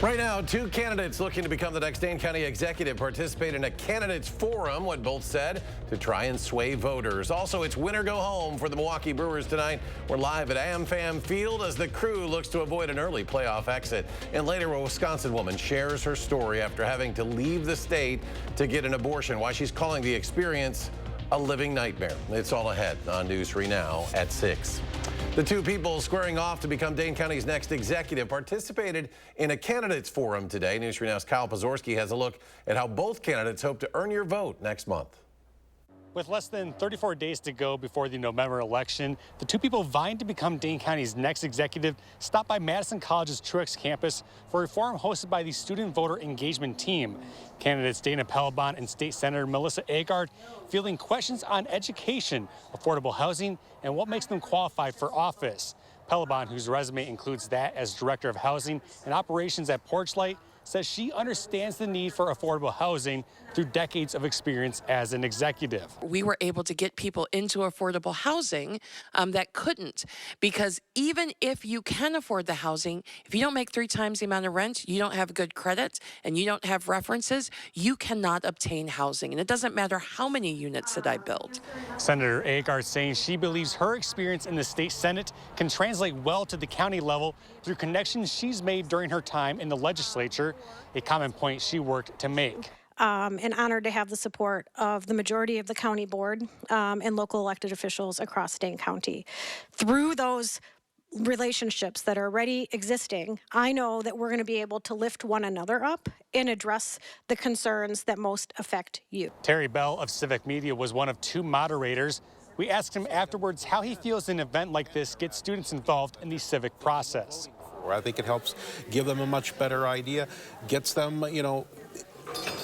Right now, two candidates looking to become the next Dane County executive participate in a candidates forum, what both said, to try and sway voters. Also, it's win or go home for the Milwaukee Brewers tonight. We're live at AmFam Field as the crew looks to avoid an early playoff exit. And later, a Wisconsin woman shares her story after having to leave the state to get an abortion, why she's calling the experience a living nightmare. It's all ahead on News 3 Now at 6. The two people squaring off to become Dane County's next executive participated in a candidates forum today. News 3 Now's Kyle Pazorski has a look at how both candidates hope to earn your vote next month. With less than 34 days to go before the November election, the two people vying to become Dane County's next executive stopped by Madison College's Truex campus for a forum hosted by the Student Voter Engagement Team. Candidates Dana Pelabon and State Senator Melissa Agard fielding questions on education, affordable housing, and what makes them qualified for office. Pelabon, whose resume includes that as Director of Housing and Operations at Porchlight, says she understands the need for affordable housing through decades of experience as an executive. We were able to get people into affordable housing that couldn't, because even if you can afford the housing, if you don't make 3 times the amount of rent, you don't have good credit, and you don't have references, you cannot obtain housing. And it doesn't matter how many units that I build. Senator Agard saying she believes her experience in the state Senate can translate well to the county level through connections she's made during her time in the legislature, a common point she worked to make. And honored to have the support of the majority of the county board and local elected officials across Dane County. Through those relationships that are already existing, I know that we're going to be able to lift one another up and address the concerns that most affect you. Terry Bell of Civic Media was one of 2 moderators. We asked him afterwards how he feels an event like this gets students involved in the civic process. I think it helps give them a much better idea, gets them,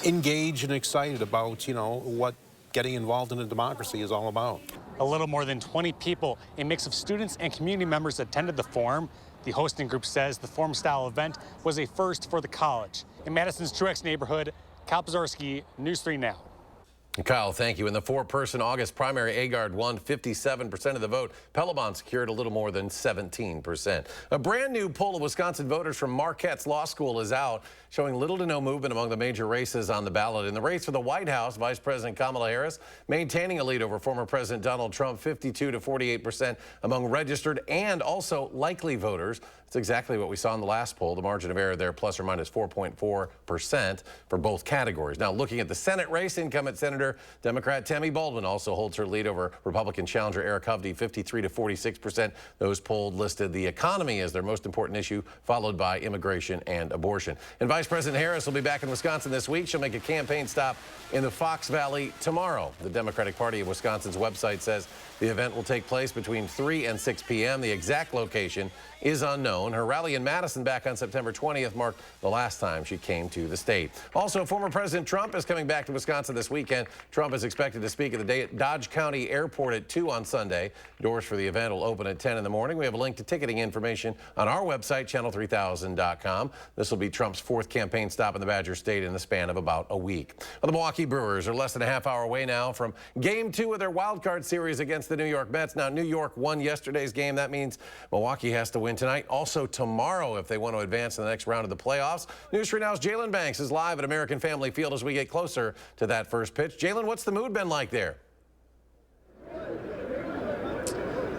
engaged and excited about, what getting involved in a democracy is all about. A little more than 20 people, a mix of students and community members, attended the forum. The hosting group says the forum-style event was a first for the college. In Madison's Truex neighborhood, Kyle Pazorski, News 3 Now. Kyle, thank you. In the 4-person August primary, Agard won 57% of the vote. Pelabon secured a little more than 17%. A brand new poll of Wisconsin voters from Marquette's Law School is out, showing little to no movement among the major races on the ballot. In the race for the White House, Vice President Kamala Harris maintaining a lead over former President Donald Trump, 52 to 48% among registered and also likely voters. It's exactly what we saw in the last poll. The margin of error there, plus or minus 4.4% for both categories. Now, looking at the Senate race, incumbent Senator Democrat Tammy Baldwin also holds her lead over Republican challenger Eric Hovde, 53 to 46%. Those polled listed the economy as their most important issue, followed by immigration and abortion. And Vice President Harris will be back in Wisconsin this week. She'll make a campaign stop in the Fox Valley tomorrow. The Democratic Party of Wisconsin's website says the event will take place between 3 and 6 p.m. The exact location is unknown. Her rally in Madison back on September 20th marked the last time she came to the state. Also, former President Trump is coming back to Wisconsin this weekend. Trump is expected to speak at the Dodge County Airport at 2 on Sunday. Doors for the event will open at 10 in the morning. We have a link to ticketing information on our website, channel3000.com. This will be Trump's 4th campaign stop in the Badger State in the span of about a week. Well, the Milwaukee Brewers are less than a half hour away now from Game 2 of their wild card series against the New York Mets. Now, New York won yesterday's game. That means Milwaukee has to win tonight, also tomorrow, if they want to advance in the next round of the playoffs. News 3 Now's Jalen Banks is live at American Family Field as we get closer to that first pitch. Jalen, what's the mood been like there?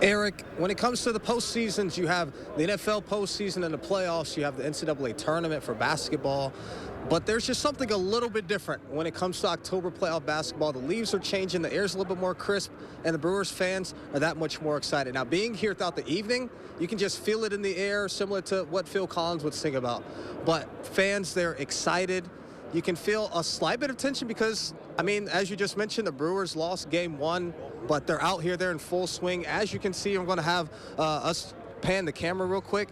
Eric, when it comes to the postseasons, you have the NFL postseason and the playoffs. You have the NCAA tournament for basketball. But there's just something a little bit different when it comes to October playoff basketball. The leaves are changing, the air's a little bit more crisp, and the Brewers fans are that much more excited. Now, being here throughout the evening, you can just feel it in the air, similar to what Phil Collins would sing about. But fans, they're excited. You can feel a slight bit of tension because, as you just mentioned, the Brewers lost Game 1, but they're out here, they're in full swing. As you can see, I'm going to have us pan the camera real quick.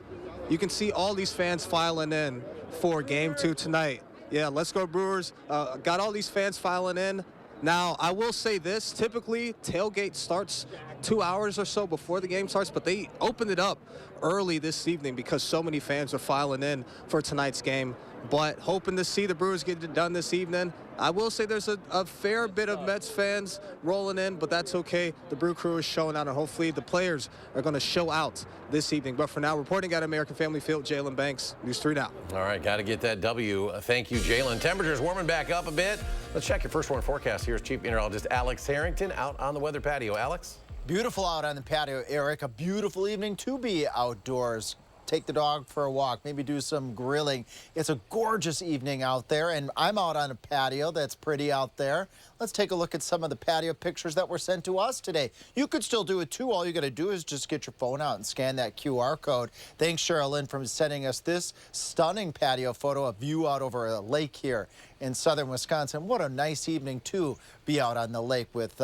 You can see all these fans filing in for Game 2 tonight. Yeah, let's go Brewers. Got all these fans filing in. Now, I will say this, typically tailgate starts 2 hours or so before the game starts, but they opened it up early this evening because so many fans are filing in for tonight's game. But hoping to see the Brewers get it done this evening. I will say there's a fair bit of Mets fans rolling in, but that's okay. The Brew Crew is showing out, and hopefully the players are going to show out this evening. But for now, reporting at American Family Field, Jalen Banks, News 3 Now. All right, got to get that W. Thank you, Jalen. Temperatures warming back up a bit. Let's check your first warning forecast. Here's Chief Meteorologist Alex Harrington out on the weather patio. Alex? Beautiful out on the patio, Eric. A beautiful evening to be outdoors. Take the dog for a walk, maybe do some grilling. It's a gorgeous evening out there, and I'm out on a patio that's pretty out there. Let's take a look at some of the patio pictures that were sent to us today. You could still do it too. All you got to do is just get your phone out and scan that QR code. Thanks, Cheryl Lynn, for sending us this stunning patio photo, a view out over a lake here in southern Wisconsin. What a nice evening to be out on the lake with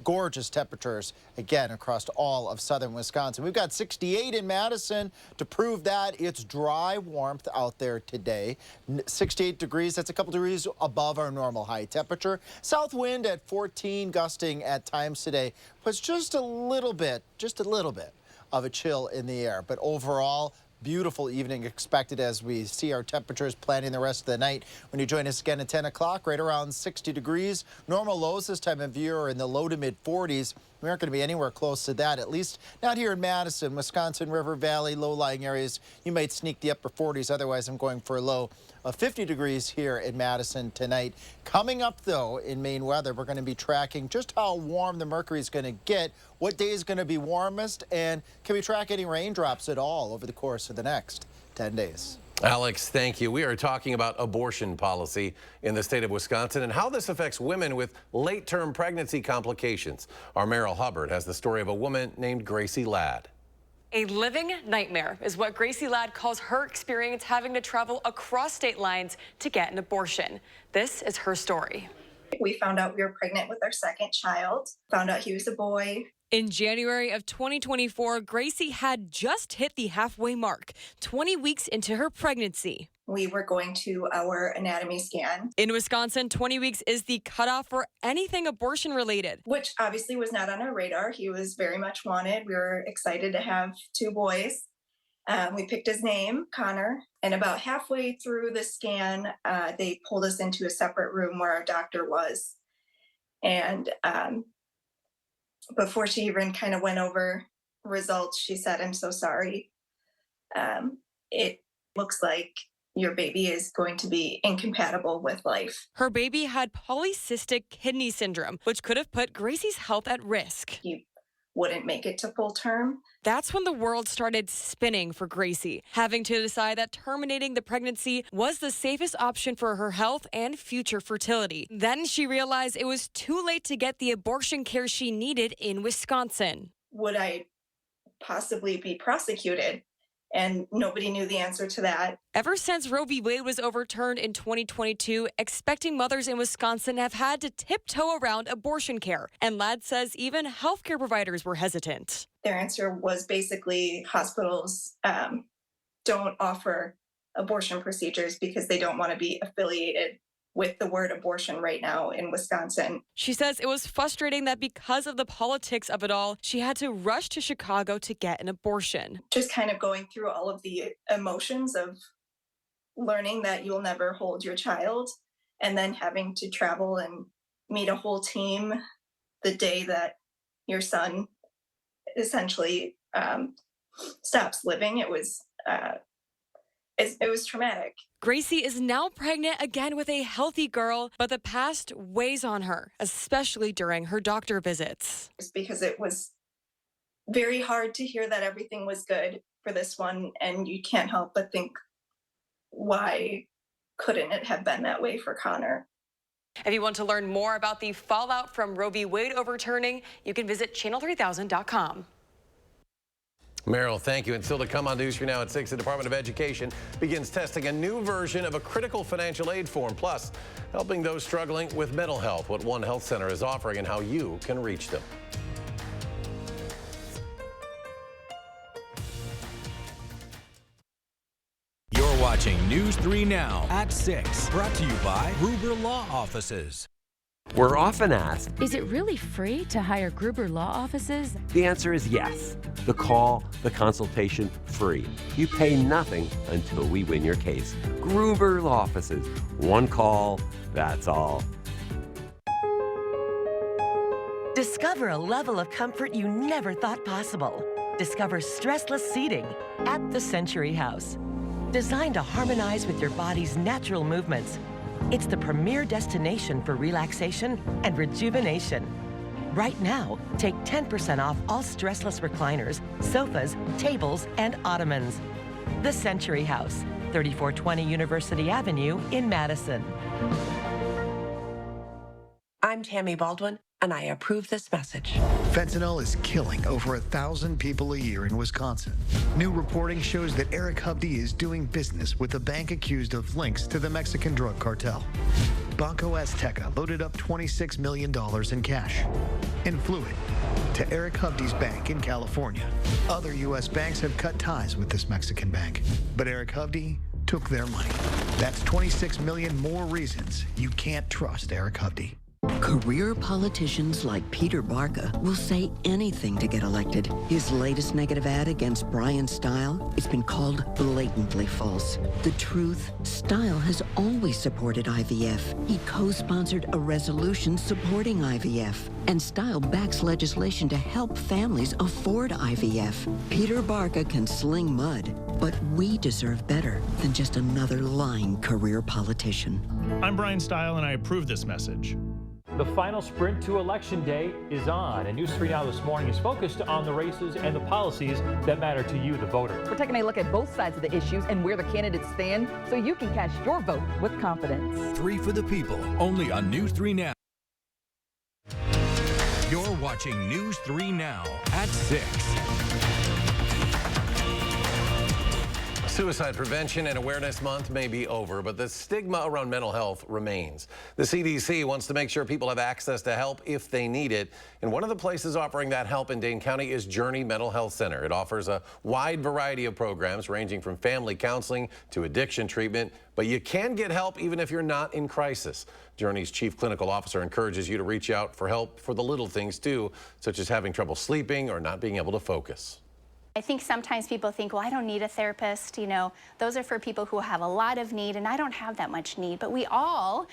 gorgeous temperatures, again, across all of southern Wisconsin. We've got 68 in Madison to prove that. It's dry warmth out there today. 68 degrees, that's a couple degrees above our normal high temperature. South wind at 14, gusting at times today, puts just a little bit of a chill in the air. But overall, beautiful evening expected as we see our temperatures planning the rest of the night. When you join us again at 10 o'clock, right around 60 degrees. Normal lows this time of year are in the low to mid 40s. We aren't going to be anywhere close to that, at least not here in Madison, Wisconsin, River Valley, low-lying areas. You might sneak the upper 40s. Otherwise, I'm going for a low of 50 degrees here in Madison tonight. Coming up, though, in Maine weather, we're going to be tracking just how warm the mercury is going to get, what day is going to be warmest, and can we track any raindrops at all over the course of the next 10 days. Alex, thank you. We are talking about abortion policy in the state of Wisconsin and how this affects women with late-term pregnancy complications. Our Meryl Hubbard has the story of a woman named Gracie Ladd. A living nightmare is what Gracie Ladd calls her experience having to travel across state lines to get an abortion. This is her story. We found out we were pregnant with our second child, found out he was a boy. In January of 2024, Gracie had just hit the halfway mark, 20 weeks into her pregnancy. We were going to our anatomy scan. In Wisconsin, 20 weeks is the cutoff for anything abortion related. Which obviously was not on our radar. He was very much wanted. We were excited to have two boys. We picked his name, Connor, and about halfway through the scan, they pulled us into a separate room where our doctor was. And before she even kind of went over results, she said, "I'm so sorry. It looks like your baby is going to be incompatible with life." Her baby had polycystic kidney syndrome, which could have put Gracie's health at risk. He wouldn't make it to full term. That's when the world started spinning for Gracie, having to decide that terminating the pregnancy was the safest option for her health and future fertility. Then she realized it was too late to get the abortion care she needed in Wisconsin. Would I possibly be prosecuted? And nobody knew the answer to that. Ever since Roe v. Wade was overturned in 2022, expecting mothers in Wisconsin have had to tiptoe around abortion care. And Ladd says even healthcare providers were hesitant. Their answer was basically hospitals don't offer abortion procedures because they don't want to be affiliated with the word abortion right now in Wisconsin. She says it was frustrating that because of the politics of it all, she had to rush to Chicago to get an abortion. Just kind of going through all of the emotions of learning that you'll never hold your child and then having to travel and meet a whole team the day that your son essentially stops living. It was traumatic. Gracie is now pregnant again with a healthy girl, but the past weighs on her, especially during her doctor visits. It's because it was very hard to hear that everything was good for this one, and you can't help but think, why couldn't it have been that way for Connor? If you want to learn more about the fallout from Roe v. Wade overturning, you can visit channel3000.com. Meryl, thank you. And still to come on News 3 Now at 6, the Department of Education begins testing a new version of a critical financial aid form, plus helping those struggling with mental health, what One Health Center is offering and how you can reach them. You're watching News 3 Now at 6, brought to you by Gruber Law Offices. We're often asked, is it really free to hire Gruber Law Offices? The answer is yes. The call, the consultation, free. You pay nothing until we win your case. Gruber Law Offices. One call, that's all. Discover a level of comfort you never thought possible. Discover stressless seating at the Century House. Designed to harmonize with your body's natural movements, it's the premier destination for relaxation and rejuvenation. Right now, take 10% off all stressless recliners, sofas, tables, and ottomans. The Century House, 3420 University Avenue in Madison. I'm Tammy Baldwin, and I approve this message. Fentanyl is killing over 1,000 people a year in Wisconsin. New reporting shows that Eric Hovde is doing business with a bank accused of links to the Mexican drug cartel. Banco Azteca loaded up $26 million in cash and flew it to Eric Hovde's bank in California. Other U.S. banks have cut ties with this Mexican bank, but Eric Hovde took their money. That's 26 million more reasons you can't trust Eric Hovde. Career politicians like Peter Barca will say anything to get elected. His latest negative ad against Brian Style, it's been called blatantly false. The truth, Style has always supported IVF. He co-sponsored a resolution supporting IVF. And Style backs legislation to help families afford IVF. Peter Barca can sling mud, but we deserve better than just another lying career politician. I'm Brian Style, and I approve this message. The final sprint to Election Day is on, and News 3 Now this morning is focused on the races and the policies that matter to you, the voter. We're taking a look at both sides of the issues and where the candidates stand so you can cast your vote with confidence. 3 for the people, only on News 3 Now. You're watching News 3 Now at 6. Suicide Prevention and Awareness Month may be over, but the stigma around mental health remains. The CDC wants to make sure people have access to help if they need it, and one of the places offering that help in Dane County is Journey Mental Health Center. It offers a wide variety of programs ranging from family counseling to addiction treatment, but you can get help even if you're not in crisis. Journey's chief clinical officer encourages you to reach out for help for the little things too, such as having trouble sleeping or not being able to focus. I think sometimes people think, well, I don't need a therapist. You know, those are for people who have a lot of need, and I don't have that much need. But we all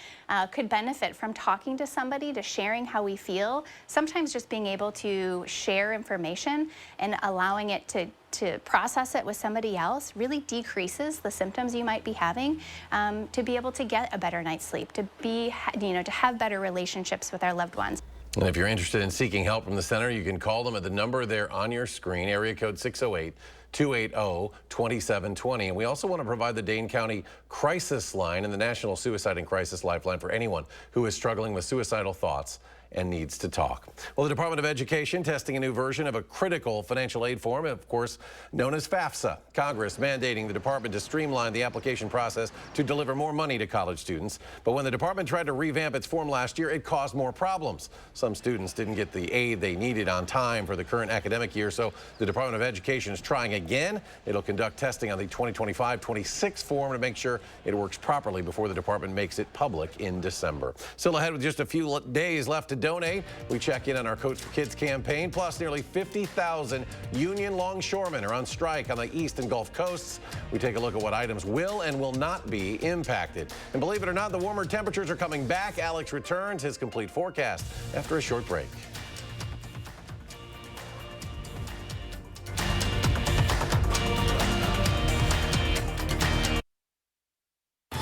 could benefit from talking to somebody, to sharing how we feel. Sometimes just being able to share information and allowing it to process it with somebody else really decreases the symptoms you might be having, to be able to get a better night's sleep, to be, to have better relationships with our loved ones. And if you're interested in seeking help from the center, you can call them at the number there on your screen, area code 608-280-2720. And we also want to provide the Dane County Crisis Line and the National Suicide and Crisis Lifeline for anyone who is struggling with suicidal thoughts and needs to talk. Well, the Department of Education testing a new version of a critical financial aid form, of course, known as FAFSA. Congress mandating the department to streamline the application process to deliver more money to college students. But when the department tried to revamp its form last year, it caused more problems. Some students didn't get the aid they needed on time for the current academic year, so the Department of Education is trying again. It'll conduct testing on the 2025-26 form to make sure it works properly before the department makes it public in December. Still ahead with just a few days left to donate. We check in on our Coach for Kids campaign. Plus, nearly 50,000 union longshoremen are on strike on the East and Gulf Coasts. We take a look at what items will and will not be impacted. And believe it or not, the warmer temperatures are coming back. Alex returns his complete forecast after a short break.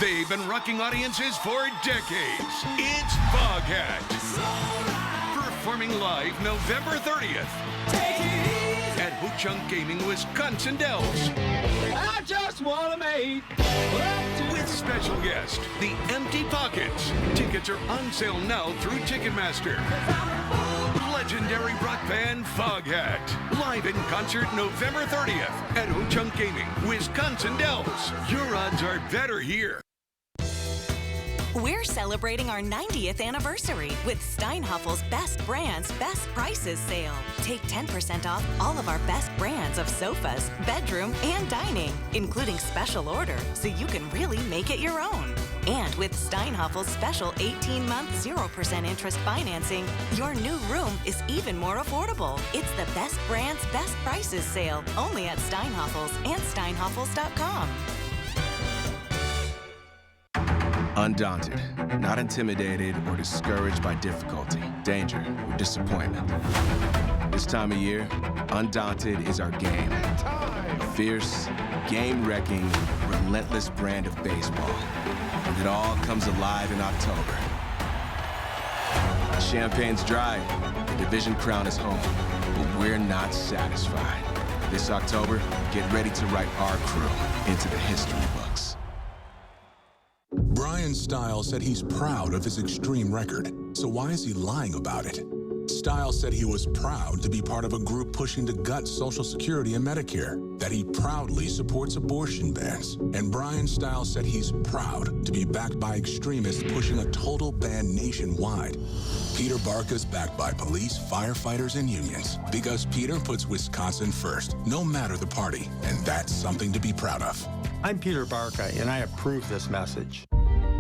They've been rocking audiences for decades. It's Foghat. Performing live November 30th at Ho-Chunk Gaming, Wisconsin Dells. I just want to make with special guest, The Empty Pockets. Tickets are on sale now through Ticketmaster. Legendary rock band Foghat. Live in concert November 30th at Ho-Chunk Gaming, Wisconsin Dells. Your odds are better here. We're celebrating our 90th anniversary with Steinhaffel's Best Brands, Best Prices sale. Take 10% off all of our best brands of sofas, bedroom, and dining, including special order, so you can really make it your own. And with Steinhaffel's special 18-month 0% interest financing, your new room is even more affordable. It's the Best Brands, Best Prices sale, only at Steinhaffel's and steinhaffels.com. Undaunted, not intimidated or discouraged by difficulty, danger, or disappointment. This time of year, Undaunted is our game. A fierce, game-wrecking, relentless brand of baseball. And it all comes alive in October. Champagne's dry, the division crown is home, but we're not satisfied. This October, get ready to write our crew into the history books. Brian Stiles said he's proud of his extreme record, so why is he lying about it? Stiles said he was proud to be part of a group pushing to gut Social Security and Medicare, that he proudly supports abortion bans. And Brian Stiles said he's proud to be backed by extremists pushing a total ban nationwide. Peter Barca's backed by police, firefighters, and unions because Peter puts Wisconsin first, no matter the party, and that's something to be proud of. I'm Peter Barca, and I approve this message.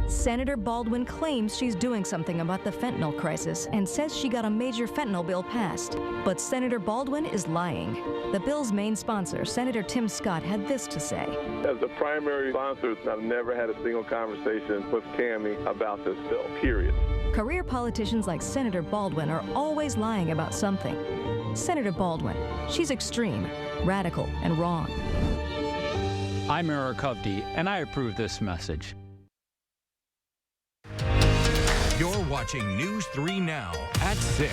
Senator Baldwin claims she's doing something about the fentanyl crisis and says she got a major fentanyl bill passed. But Senator Baldwin is lying. The bill's main sponsor, Senator Tim Scott, had this to say. As the primary sponsor, I've never had a single conversation with Tammy about this bill, period. Career politicians like Senator Baldwin are always lying about something. Senator Baldwin, she's extreme, radical, and wrong. I'm Eric Hovde, and I approve this message. You're watching News 3 Now at 6.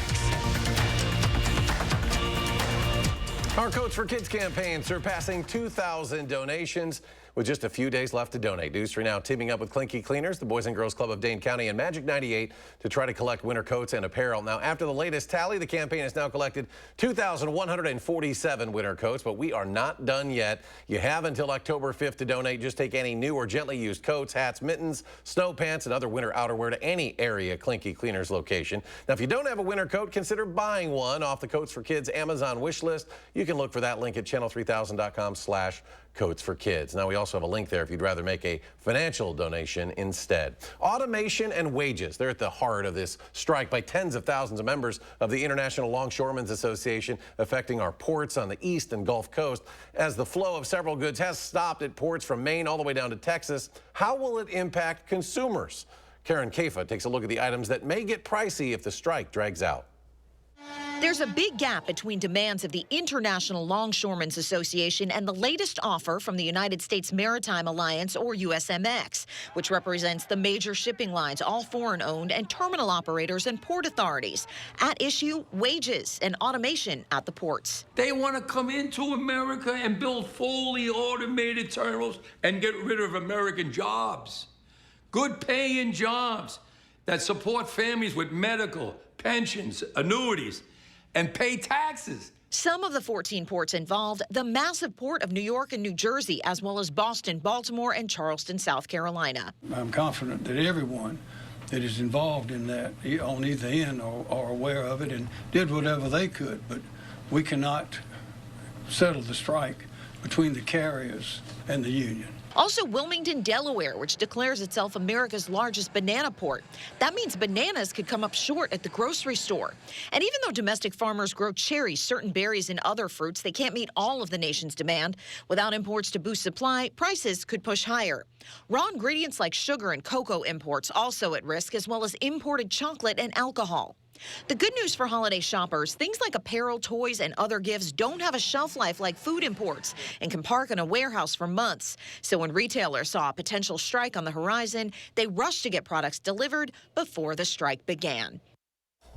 Our Coats for Kids campaign surpassing 2,000 donations with just a few days left to donate. News 3 Now teaming up with Clinky Cleaners, the Boys and Girls Club of Dane County, and Magic 98 to try to collect winter coats and apparel. Now, after the latest tally, the campaign has now collected 2,147 winter coats, but we are not done yet. You have until October 5th to donate. Just take any new or gently used coats, hats, mittens, snow pants, and other winter outerwear to any area Clinky Cleaners location. Now, if you don't have a winter coat, consider buying one off the Coats for Kids Amazon wish list. You can look for that link at channel3000.com/Coats for Kids. Now, we also have a link there if you'd rather make a financial donation instead. Automation and wages, they're at the heart of this strike by tens of thousands of members of the International Longshoremen's Association, affecting our ports on the East and Gulf Coast. As the flow of several goods has stopped at ports from Maine all the way down to Texas, how will it impact consumers? Karen Kafa takes a look at the items that may get pricey if the strike drags out. There's a big gap between demands of the International Longshoremen's Association and the latest offer from the United States Maritime Alliance, or USMX, which represents the major shipping lines, all foreign-owned, and terminal operators and port authorities. At issue, wages and automation at the ports. They want to come into America and build fully automated terminals and get rid of American jobs. Good paying jobs that support families with medical, pensions, annuities, and pay taxes. Some of the 14 ports involved, the massive port of New York and New Jersey, as well as Boston, Baltimore, and Charleston, South Carolina. I'm confident that everyone that is involved in that on either end are aware of it and did whatever they could, but we cannot settle the strike between the carriers and the union. Also, Wilmington, Delaware, which declares itself America's largest banana port. That means bananas could come up short at the grocery store. And even though domestic farmers grow cherries, certain berries, and other fruits, they can't meet all of the nation's demand. Without imports to boost supply, prices could push higher. Raw ingredients like sugar and cocoa imports also at risk, as well as imported chocolate and alcohol. The good news for holiday shoppers, things like apparel, toys, and other gifts don't have a shelf life like food imports and can park in a warehouse for months. So when retailers saw a potential strike on the horizon, they rushed to get products delivered before the strike began.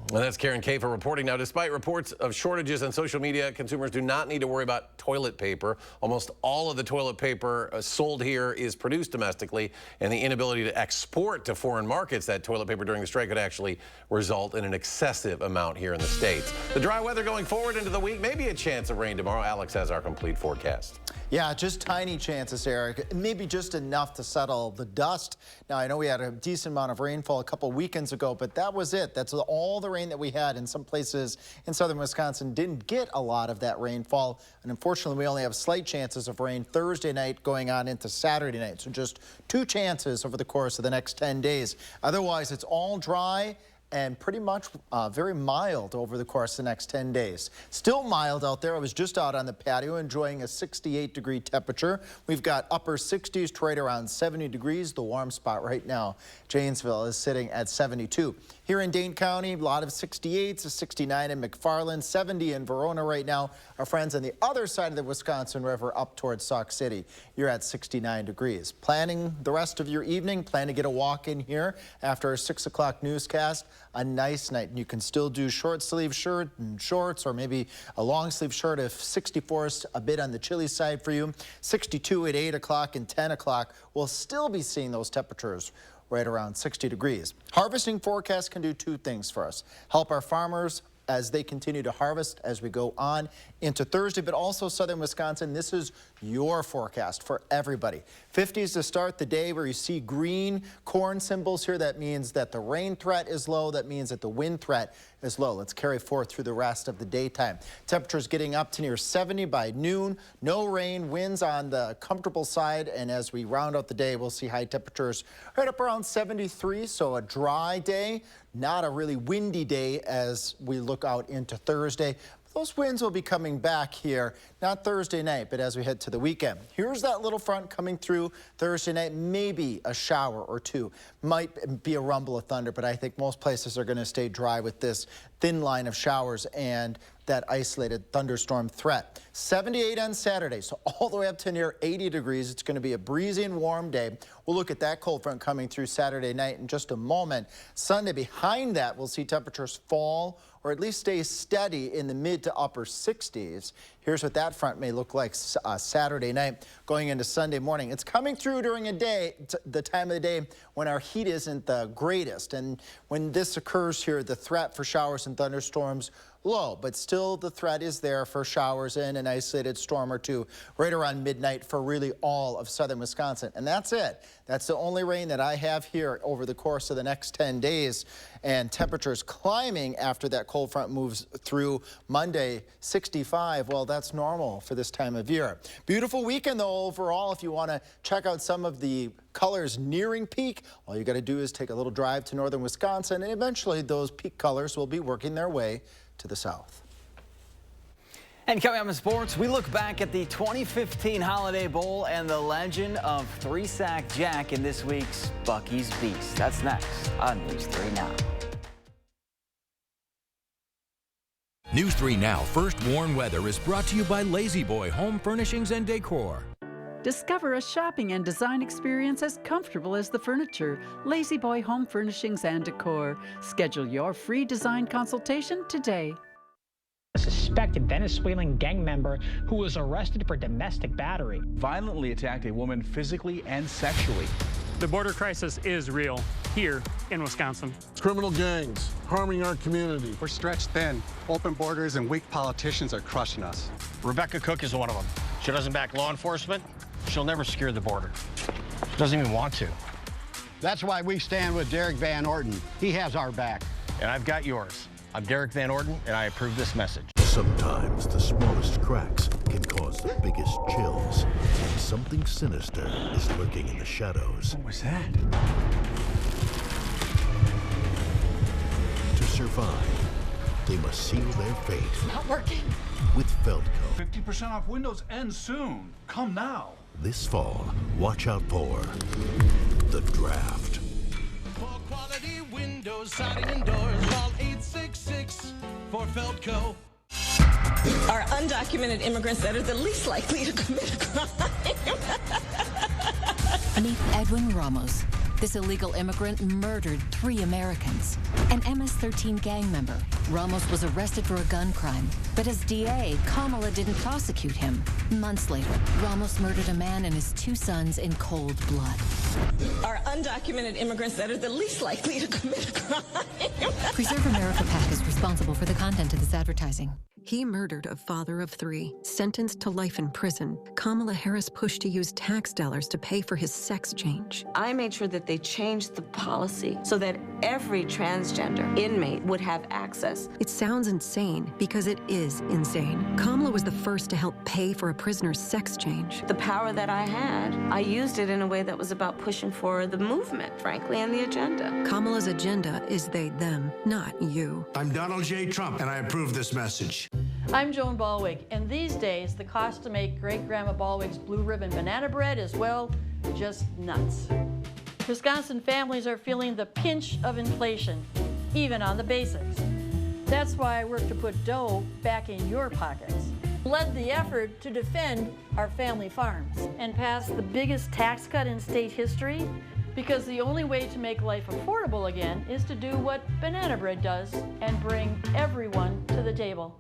And that's Karen Kafa reporting. Now, despite reports of shortages on social media, consumers do not need to worry about toilet paper. Almost all of the toilet paper sold here is produced domestically, and the inability to export to foreign markets that toilet paper during the strike could actually result in an excessive amount here in the States. The dry weather going forward into the week, maybe a chance of rain tomorrow. Alex has our complete forecast. Yeah, just tiny chances, Eric. Maybe just enough to settle the dust. Now, I know we had a decent amount of rainfall a couple weekends ago, but that was it. That's all the rain that we had. In some places in southern Wisconsin didn't get a lot of that rainfall. And unfortunately, we only have slight chances of rain Thursday night going on into Saturday night. So just 2 chances over the course of the next 10 days. Otherwise, it's all dry and pretty much very mild over the course of the next 10 days. Still mild out there. I was just out on the patio enjoying a 68-degree temperature. We've got upper 60s to right around 70 degrees. The warm spot right now, Janesville, is sitting at 72. Here in Dane County, a lot of 68s, a 69 in McFarland, 70 in Verona right now. Our friends on the other side of the Wisconsin River up towards Sauk City, you're at 69 degrees. Planning the rest of your evening, plan to get a walk in here after our 6 o'clock newscast. A nice night, and you can still do short sleeve shirt and shorts, or maybe a long sleeve shirt if 64 is a bit on the chilly side for you. 62 at 8 o'clock and 10 o'clock. We'll still be seeing those temperatures right around 60 degrees. Harvesting forecast can do two things for us. Help our farmers as they continue to harvest as we go on into Thursday, but also southern Wisconsin. This is your forecast for everybody. 50s to start the day, where you see green corn symbols here. That means that the rain threat is low. That means that the wind threat is low. Let's carry forth through the rest of the daytime. Temperatures getting up to near 70 by noon. No rain, winds on the comfortable side, and as we round out the day, we'll see high temperatures right up around 73, so a dry day. Not a really windy day as we look out into Thursday. Those winds will be coming back here, not Thursday night, but as we head to the weekend. Here's that little front coming through Thursday night. Maybe a shower or two. Might be a rumble of thunder, but I think most places are going to stay dry with this thin line of showers and that isolated thunderstorm threat. 78 on Saturday, so all the way up to near 80 degrees. It's going to be a breezy and warm day. We'll look at that cold front coming through Saturday night in just a moment. Sunday, behind that, we'll see temperatures fall or at least stay steady in the mid to upper 60s. Here's what that front may look like Saturday night going into Sunday morning. It's coming through during a day, the time of the day when our heat isn't the greatest. And when this occurs here, the threat for showers and thunderstorms low, but still the threat is there for showers and an isolated storm or two right around midnight for really all of southern Wisconsin. And that's it. That's the only rain that I have here over the course of the next 10 days. And temperatures climbing after that cold front moves through Monday, 65. Well, that's normal for this time of year. Beautiful weekend, though, overall. If you want to check out some of the colors nearing peak, all you got to do is take a little drive to northern Wisconsin, and eventually those peak colors will be working their way to the south. And coming up in sports, we look back at the 2015 Holiday Bowl and the legend of three-sack Jack in this week's Bucky's Beast. That's next on News 3 Now. News 3 Now First Warn Weather is brought to you by Lazy Boy Home Furnishings and Decor. Discover a shopping and design experience as comfortable as the furniture. Lazy Boy Home Furnishings and Decor. Schedule your free design consultation today. A suspected Venezuelan gang member who was arrested for domestic battery. Violently attacked a woman physically and sexually. The border crisis is real here in Wisconsin. Criminal gangs harming our community. We're stretched thin. Open borders and weak politicians are crushing us. Rebecca Cook is one of them. She doesn't back law enforcement. She'll never secure the border. She doesn't even want to. That's why we stand with Derek Van Orton. He has our back. And I've got yours. I'm Derek Van Orton, and I approve this message. Sometimes the smallest cracks can cause the biggest chills. And something sinister is lurking in the shadows. What was that? To survive, they must seal their fate. Not working. With Feldco. 50% off Windows ends soon. Come now. This fall, watch out for The Draft. For quality windows, siding, and doors, call 866 for Feldco. Are undocumented immigrants that are the least likely to commit a crime. Meet Edwin Ramos. This illegal immigrant murdered 3 Americans. An MS-13 gang member, Ramos was arrested for a gun crime, but as DA, Kamala didn't prosecute him. Months later, Ramos murdered a man and his 2 sons in cold blood. Are undocumented immigrants that are the least likely to commit a crime. Preserve America PAC is responsible for the content of this advertising. He murdered a father of 3, sentenced to life in prison. Kamala Harris pushed to use tax dollars to pay for his sex change. I made sure that they changed the policy so that every transgender inmate would have access. It sounds insane because it is insane. Kamala was the first to help pay for a prisoner's sex change. The power that I had, I used it in a way that was about pushing for the movement, frankly, and the agenda. Kamala's agenda is they, them, not you. I'm Donald J. Trump, and I approve this message. I'm Joan Balwig, and these days the cost to make Great-Grandma Balwig's blue ribbon banana bread is, well, just nuts. Wisconsin families are feeling the pinch of inflation, even on the basics. That's why I work to put dough back in your pockets. Led the effort to defend our family farms and pass the biggest tax cut in state history, because the only way to make life affordable again is to do what banana bread does and bring everyone to the table.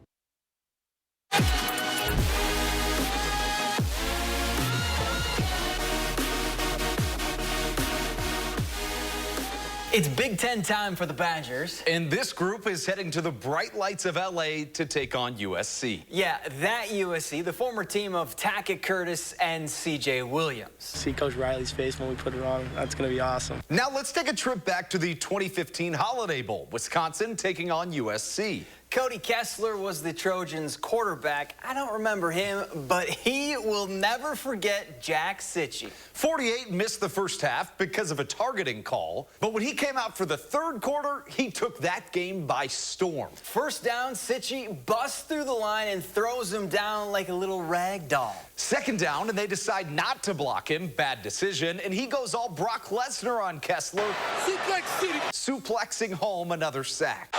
It's Big Ten time for the Badgers. And this group is heading to the bright lights of LA to take on USC. Yeah, that USC, the former team of Tackett Curtis and CJ Williams. See Coach Riley's face when we put it on. That's going to be awesome. Now let's take a trip back to the 2015 Holiday Bowl. Wisconsin taking on USC. Cody Kessler was the Trojans' quarterback. I don't remember him, but he will never forget Jack Sitchie. 48 missed the first half because of a targeting call, but when he came out for the third quarter, he took that game by storm. First down, Sitchie busts through the line and throws him down like a little rag doll. Second down, and they decide not to block him. Bad decision, and he goes all Brock Lesnar on Kessler. Suplex City. Suplexing home another sack.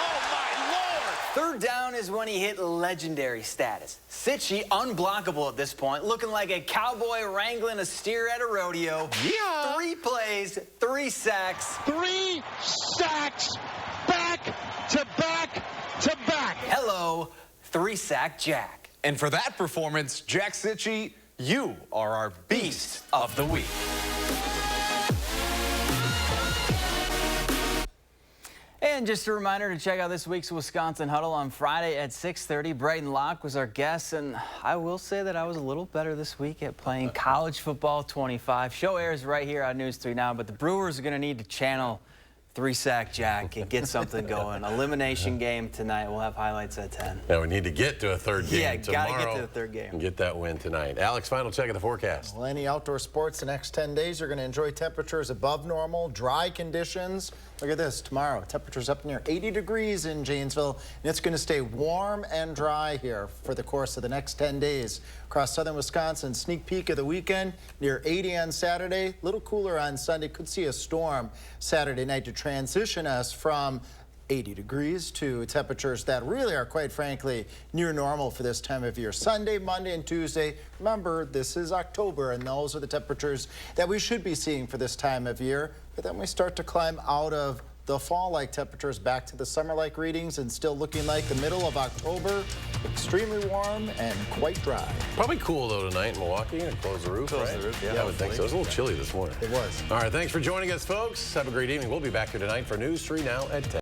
Third down is when he hit legendary status. Sitchie, unblockable at this point, looking like a cowboy wrangling a steer at a rodeo. Yeah. 3 plays, 3 sacks. 3 sacks, back to back to back. Hello, 3-sack Jack. And for that performance, Jack Sitchie, you are our Beast of the Week. And just a reminder to check out this week's Wisconsin Huddle on Friday at 6:30. Brighton Locke was our guest, and I will say that I was a little better this week at playing college football 25. Show airs right here on News 3 Now, but the Brewers are going to need to channel 3-sack Jack and get something going. Elimination game tonight. We'll have highlights at 10. Yeah, we need to get to a third game tomorrow. Yeah, got to get to the third game. And get that win tonight. Alex, final check of the forecast. Well, any outdoor sports the next 10 days, you're going to enjoy temperatures above normal, dry conditions. Look at this. Tomorrow, temperatures up near 80 degrees in Janesville, and it's going to stay warm and dry here for the course of the next 10 days. Across southern Wisconsin, sneak peek of the weekend, near 80 on Saturday, a little cooler on Sunday. Could see a storm Saturday night to transition us from 80 degrees to temperatures that really are, quite frankly, near normal for this time of year. Sunday, Monday, and Tuesday. Remember, this is October, and those are the temperatures that we should be seeing for this time of year. But then we start to climb out of the fall-like temperatures back to the summer-like readings, and still looking like the middle of October. Extremely warm and quite dry. Probably cool, though, tonight in Milwaukee. And close the roof, Close right? the roof, yeah. I would think so. It was a little chilly this morning. It was. All right, thanks for joining us, folks. Have a great evening. We'll be back here tonight for News 3 Now at 10.